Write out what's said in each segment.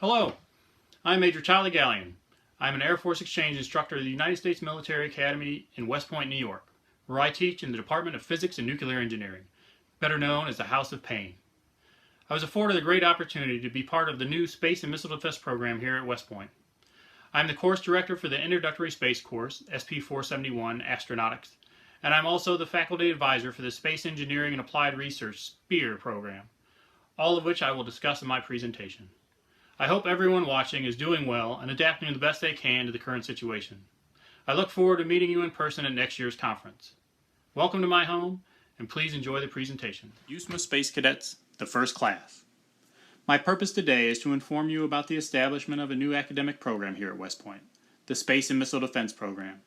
Hello, I'm Major Charlie Gallion. I'm an Air Force Exchange instructor at the United States Military Academy in West Point, New York, where I teach in the Department of Physics and Nuclear Engineering, better known as the House of Pain. I was afforded the great opportunity to be part of the new Space and Missile Defense program here at West Point. I'm the course director for the Introductory Space Course, SP-471 Astronautics, and I'm also the faculty advisor for the Space Engineering and Applied Research SPEAR program, all of which I will discuss in my presentation. I hope everyone watching is doing well and adapting the best they can to the current situation. I look forward to meeting you in person at next year's conference. Welcome to my home, and please enjoy the presentation. USMA Space Cadets, the first class. My purpose today is to inform you about the establishment of a new academic program here at West Point, the Space and Missile Defense Program.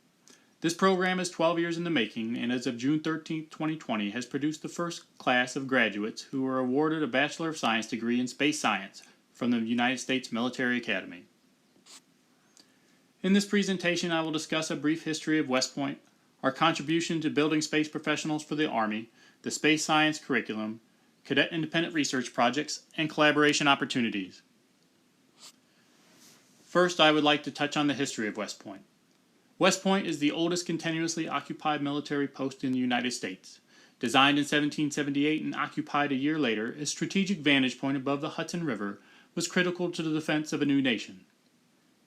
This program is 12 years in the making, and as of June 13, 2020, has produced the first class of graduates who were awarded a Bachelor of Science degree in Space Science from the United States Military Academy. In this presentation, I will discuss a brief history of West Point, our contribution to building space professionals for the Army, the space science curriculum, cadet independent research projects, and collaboration opportunities. First, I would like to touch on the history of West Point. West Point is the oldest continuously occupied military post in the United States. Designed in 1778 and occupied a year later, its strategic vantage point above the Hudson River was critical to the defense of a new nation.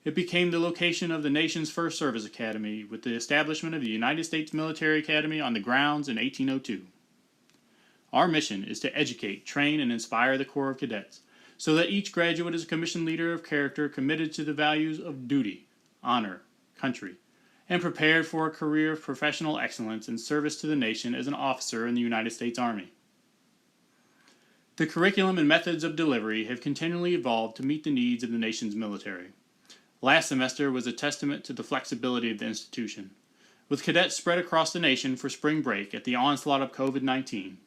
It became the location of the nation's first service academy with the establishment of the United States Military Academy on the grounds in 1802. Our mission is to educate, train, and inspire the Corps of Cadets so that each graduate is a commissioned leader of character committed to the values of duty, honor, country, and prepared for a career of professional excellence and service to the nation as an officer in the United States Army. The curriculum and methods of delivery have continually evolved to meet the needs of the nation's military. Last semester was a testament to the flexibility of the institution. With cadets spread across the nation for spring break at the onslaught of COVID-19,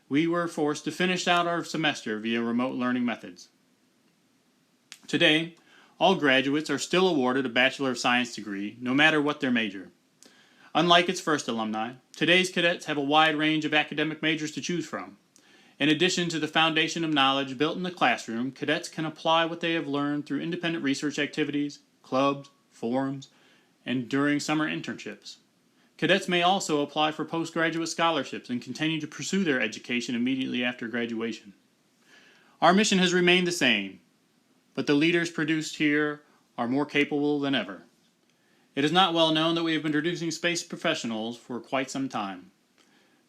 we were forced to finish out our semester via remote learning methods. Today, all graduates are still awarded a Bachelor of Science degree, no matter what their major. Unlike its first alumni, today's cadets have a wide range of academic majors to choose from. In addition to the foundation of knowledge built in the classroom, cadets can apply what they have learned through independent research activities, clubs, forums, and during summer internships. Cadets may also apply for postgraduate scholarships and continue to pursue their education immediately after graduation. Our mission has remained the same, but the leaders produced here are more capable than ever. It is not well known that we have been producing space professionals for quite some time.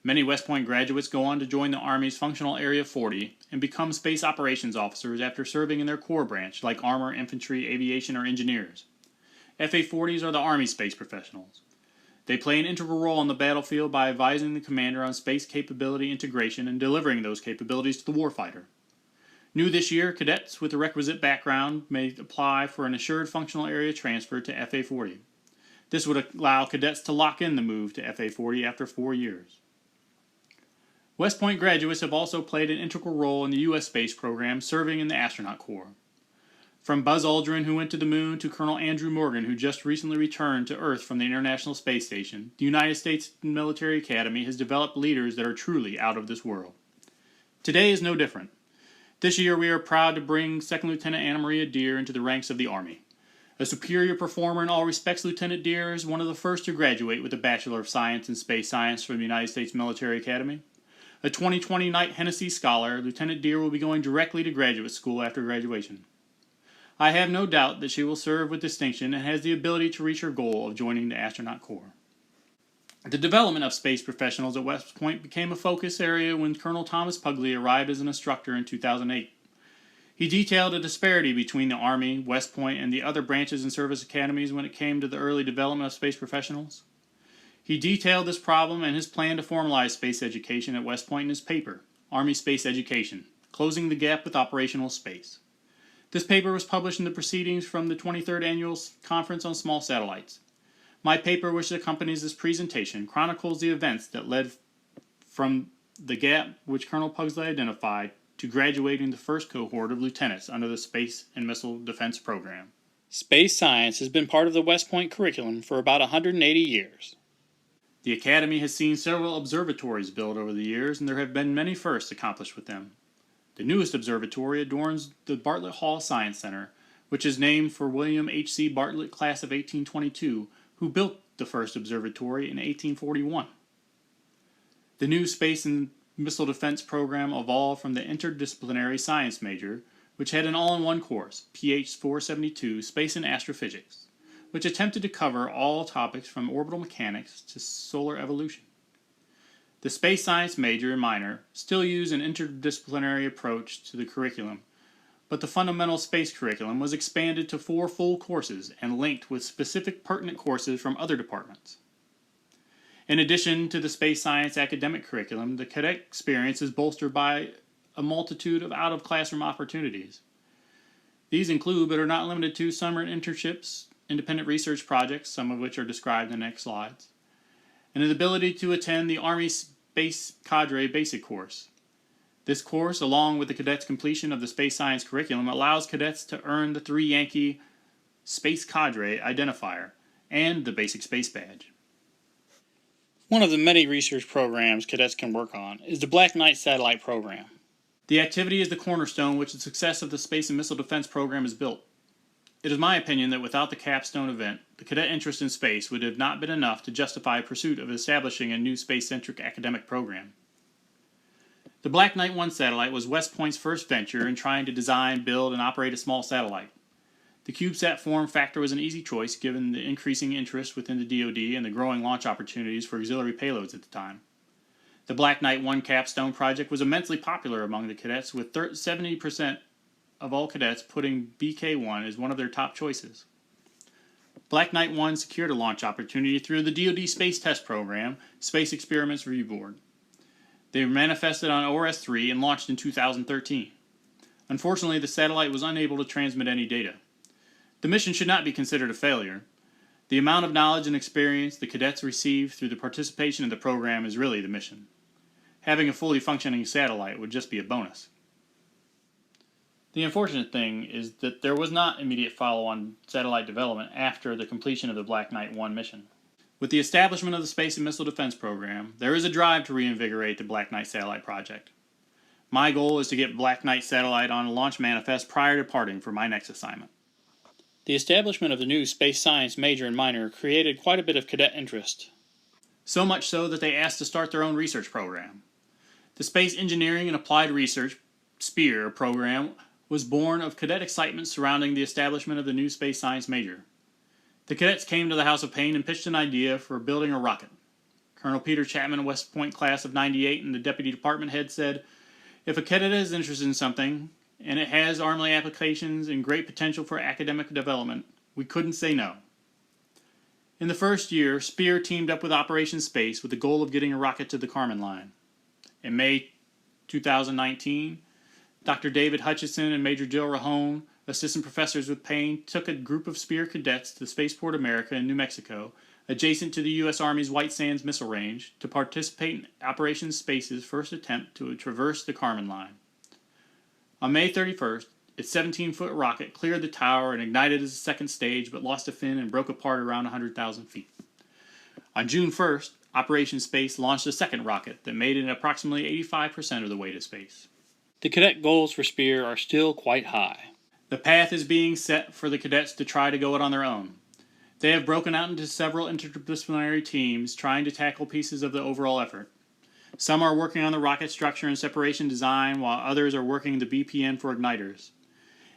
Many West Point graduates go on to join the Army's Functional Area 40 and become space operations officers after serving in their core branch like armor, infantry, aviation, or engineers. FA-40s are the Army space professionals. They play an integral role on the battlefield by advising the commander on space capability integration and delivering those capabilities to the warfighter. New this year, cadets with the requisite background may apply for an assured functional area transfer to FA-40. This would allow cadets to lock in the move to FA-40 after 4 years. West Point graduates have also played an integral role in the U.S. space program, serving in the astronaut corps. From Buzz Aldrin, who went to the moon, to Colonel Andrew Morgan, who just recently returned to Earth from the International Space Station, the United States Military Academy has developed leaders that are truly out of this world. Today is no different. This year we are proud to bring 2nd Lieutenant Anna Maria Deere into the ranks of the Army. A superior performer in all respects, Lieutenant Deere is one of the first to graduate with a Bachelor of Science in Space Science from the United States Military Academy. A 2020 Knight Hennessy Scholar, Lieutenant Deere will be going directly to graduate school after graduation. I have no doubt that she will serve with distinction and has the ability to reach her goal of joining the astronaut corps. The development of space professionals at West Point became a focus area when Colonel Thomas Pugley arrived as an instructor in 2008. He detailed a disparity between the Army, West Point, and the other branches and service academies when it came to the early development of space professionals. He detailed this problem and his plan to formalize space education at West Point in his paper, Army Space Education, Closing the Gap with Operational Space. This paper was published in the Proceedings from the 23rd Annual Conference on Small Satellites. My paper, which accompanies this presentation, chronicles the events that led from the gap which Colonel Pugsley identified to graduating the first cohort of lieutenants under the Space and Missile Defense Program. Space science has been part of the West Point curriculum for about 180 years. The Academy has seen several observatories built over the years, and there have been many firsts accomplished with them. The newest observatory adorns the Bartlett Hall Science Center, which is named for William H.C. Bartlett, class of 1822, who built the first observatory in 1841. The new Space and Missile Defense program evolved from the interdisciplinary science major, which had an all-in-one course, PH 472, Space and Astrophysics, which attempted to cover all topics from orbital mechanics to solar evolution. The space science major and minor still use an interdisciplinary approach to the curriculum, but the fundamental space curriculum was expanded to 4 full courses and linked with specific pertinent courses from other departments. In addition to the space science academic curriculum, the cadet experience is bolstered by a multitude of out-of-classroom opportunities. These include, but are not limited to, summer internships, independent research projects, some of which are described in the next slides, and an ability to attend the Army Space Cadre Basic Course. This course, along with the cadets' completion of the space science curriculum, allows cadets to earn the 3 Yankee Space Cadre identifier and the Basic Space Badge. One of the many research programs cadets can work on is the Black Knight Satellite Program. The activity is the cornerstone which the success of the Space and Missile Defense Program is built. It is my opinion that without the capstone event, the cadet interest in space would have not been enough to justify pursuit of establishing a new space-centric academic program. The Black Knight 1 satellite was West Point's first venture in trying to design, build, and operate a small satellite. The CubeSat form factor was an easy choice given the increasing interest within the DoD and the growing launch opportunities for auxiliary payloads at the time. The Black Knight 1 capstone project was immensely popular among the cadets, with 70% of all cadets putting BK-1 as one of their top choices. Black Knight 1 secured a launch opportunity through the DoD Space Test Program, Space Experiments Review Board. They were manifested on ORS-3 and launched in 2013. Unfortunately, the satellite was unable to transmit any data. The mission should not be considered a failure. The amount of knowledge and experience the cadets receive through the participation in the program is really the mission. Having a fully functioning satellite would just be a bonus. The unfortunate thing is that there was not immediate follow-on satellite development after the completion of the Black Knight 1 mission. With the establishment of the Space and Missile Defense Program, there is a drive to reinvigorate the Black Knight Satellite project. My goal is to get Black Knight Satellite on a launch manifest prior to departing for my next assignment. The establishment of the new space science major and minor created quite a bit of cadet interest. So much so that they asked to start their own research program. The Space Engineering and Applied Research SPEAR program was born of cadet excitement surrounding the establishment of the new space science major. The cadets came to the House of Pain and pitched an idea for building a rocket. Colonel Peter Chapman, West Point class of '98, and the deputy department head said, "If a cadet is interested in something, and it has Army applications and great potential for academic development, we couldn't say no." In the first year, SPEAR teamed up with Operation Space with the goal of getting a rocket to the Kármán line. In May 2019, Dr. David Hutchison and Major Jill Rahone, assistant professors with Payne, took a group of SPEAR cadets to Spaceport America in New Mexico, adjacent to the U.S. Army's White Sands Missile Range, to participate in Operation Space's first attempt to traverse the Kármán line. On May 31st, its 17-foot rocket cleared the tower and ignited as a second stage, but lost a fin and broke apart around 100,000 feet. On June 1st, Operation Space launched a second rocket that made it approximately 85% of the way to space. The cadet goals for SPEAR are still quite high. The path is being set for the cadets to try to go it on their own. They have broken out into several interdisciplinary teams trying to tackle pieces of the overall effort. Some are working on the rocket structure and separation design, while others are working the BPN for igniters.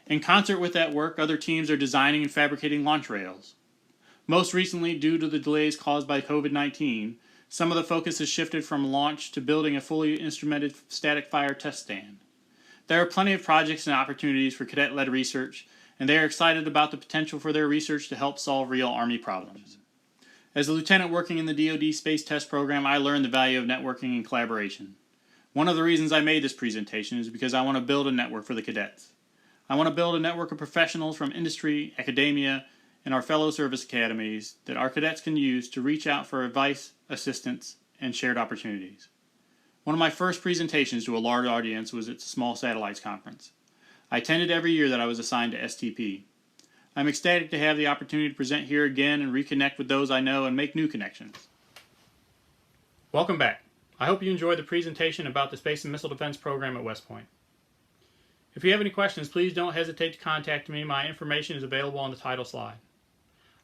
In concert with that work, other teams are designing and fabricating launch rails. Most recently, due to the delays caused by COVID-19, some of the focus has shifted from launch to building a fully instrumented static fire test stand. There are plenty of projects and opportunities for cadet-led research, and they are excited about the potential for their research to help solve real Army problems. As a lieutenant working in the DoD Space Test Program, I learned the value of networking and collaboration. One of the reasons I made this presentation is because I want to build a network for the cadets. I want to build a network of professionals from industry, academia, and our fellow service academies that our cadets can use to reach out for advice, assistance, and shared opportunities. One of my first presentations to a large audience was at the Small Satellites Conference. I attended every year that I was assigned to STP. I'm ecstatic to have the opportunity to present here again and reconnect with those I know and make new connections. Welcome back. I hope you enjoyed the presentation about the Space and Missile Defense Program at West Point. If you have any questions, please don't hesitate to contact me. My information is available on the title slide.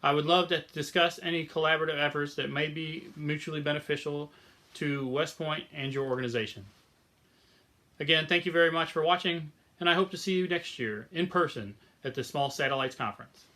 I would love to discuss any collaborative efforts that may be mutually beneficial to West Point and your organization. Again, thank you very much for watching, and I hope to see you next year in person at the Small Satellites Conference.